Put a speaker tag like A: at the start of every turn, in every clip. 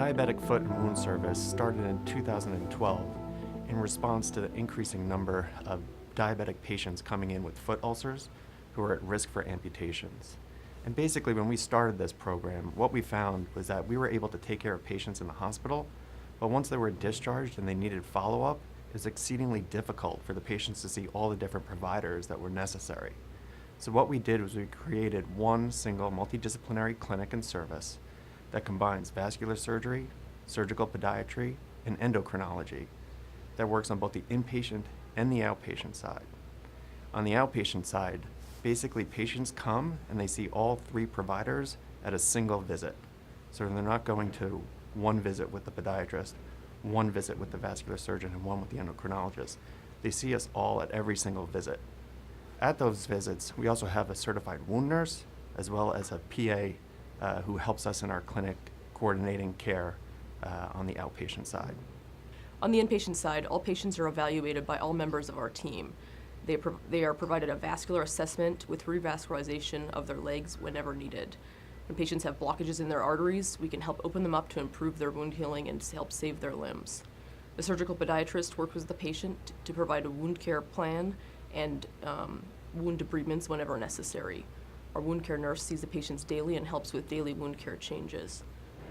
A: Diabetic Foot and Wound Service started in 2012 in response to the increasing number of diabetic patients coming in with foot ulcers who are at risk for amputations. And basically, when we started this program, what we found was that we were able to take care of patients in the hospital, but once they were discharged and they needed follow-up, it was exceedingly difficult for the patients to see all the different providers that were necessary. So what we did was we created one single multidisciplinary clinic and service that combines vascular surgery, surgical podiatry, and endocrinology that works on both the inpatient and the outpatient side. On the outpatient side, basically patients come and they see all three providers at a single visit. So they're not going to one visit with the podiatrist, one visit with the vascular surgeon, and one with the endocrinologist. They see us all at every single visit. At those visits, we also have a certified wound nurse as well as a PA who helps us in our clinic coordinating care on the outpatient side.
B: On the inpatient side, all patients are evaluated by all members of our team. They are provided a vascular assessment with revascularization of their legs whenever needed. When patients have blockages in their arteries, we can help open them up to improve their wound healing and to help save their limbs. The surgical podiatrist works with the patient to provide a wound care plan and wound debridements whenever necessary. Our wound care nurse sees the patients daily and helps with daily wound care changes.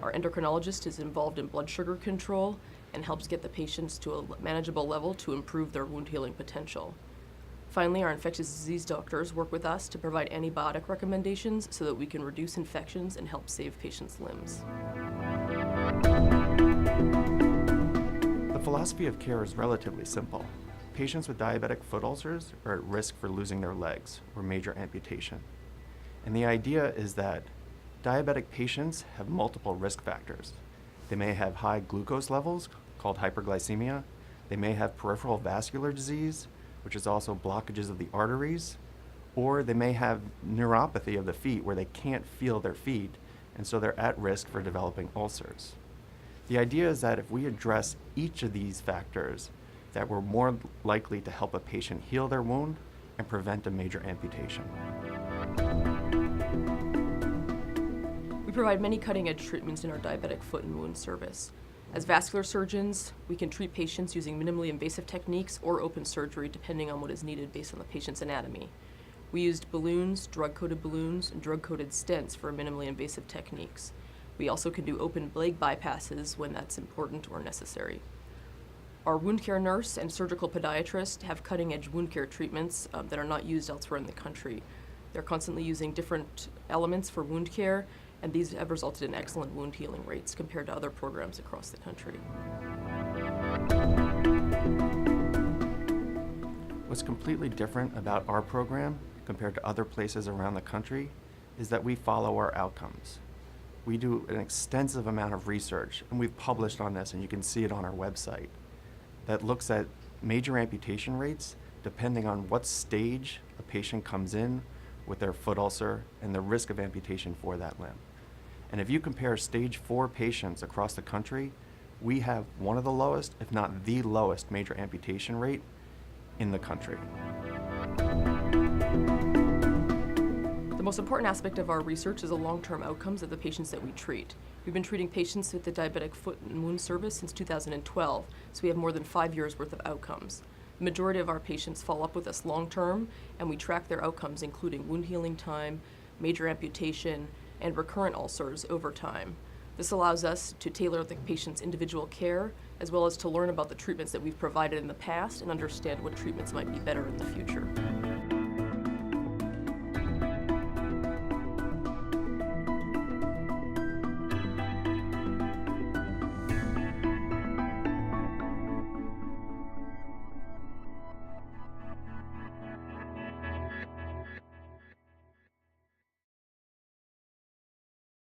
B: Our endocrinologist is involved in blood sugar control and helps get the patients to a manageable level to improve their wound healing potential. Finally, our infectious disease doctors work with us to provide antibiotic recommendations so that we can reduce infections and help save patients' limbs.
A: The philosophy of care is relatively simple. Patients with diabetic foot ulcers are at risk for losing their legs or major amputation. And the idea is that diabetic patients have multiple risk factors. They may have high glucose levels, called hyperglycemia. They may have peripheral vascular disease, which is also blockages of the arteries, or they may have neuropathy of the feet where they can't feel their feet, and so they're at risk for developing ulcers. The idea is that if we address each of these factors, that we're more likely to help a patient heal their wound and prevent a major amputation.
B: We provide many cutting-edge treatments in our diabetic foot and wound service. As vascular surgeons, we can treat patients using minimally invasive techniques or open surgery depending on what is needed based on the patient's anatomy. We used balloons, drug-coated balloons, and drug-coated stents for minimally invasive techniques. We also can do open leg bypasses when that's important or necessary. Our wound care nurse and surgical podiatrist have cutting-edge wound care treatments that are not used elsewhere in the country. They're constantly using different elements for wound care, and these have resulted in excellent wound healing rates compared to other programs across the country.
A: What's completely different about our program compared to other places around the country is that we follow our outcomes. We do an extensive amount of research, and we've published on this, and you can see it on our website, that looks at major amputation rates depending on what stage a patient comes in with their foot ulcer and the risk of amputation for that limb. And if you compare stage 4 patients across the country, we have one of the lowest, if not the lowest, major amputation rate in the country.
B: The most important aspect of our research is the long-term outcomes of the patients that we treat. We've been treating patients with the Diabetic Foot and Wound Service since 2012, so we have more than 5 years worth of outcomes. The majority of our patients follow up with us long-term, and we track their outcomes, including wound healing time, major amputation, and recurrent ulcers over time. This allows us to tailor the patient's individual care, as well as to learn about the treatments that we've provided in the past and understand what treatments might be better in the future.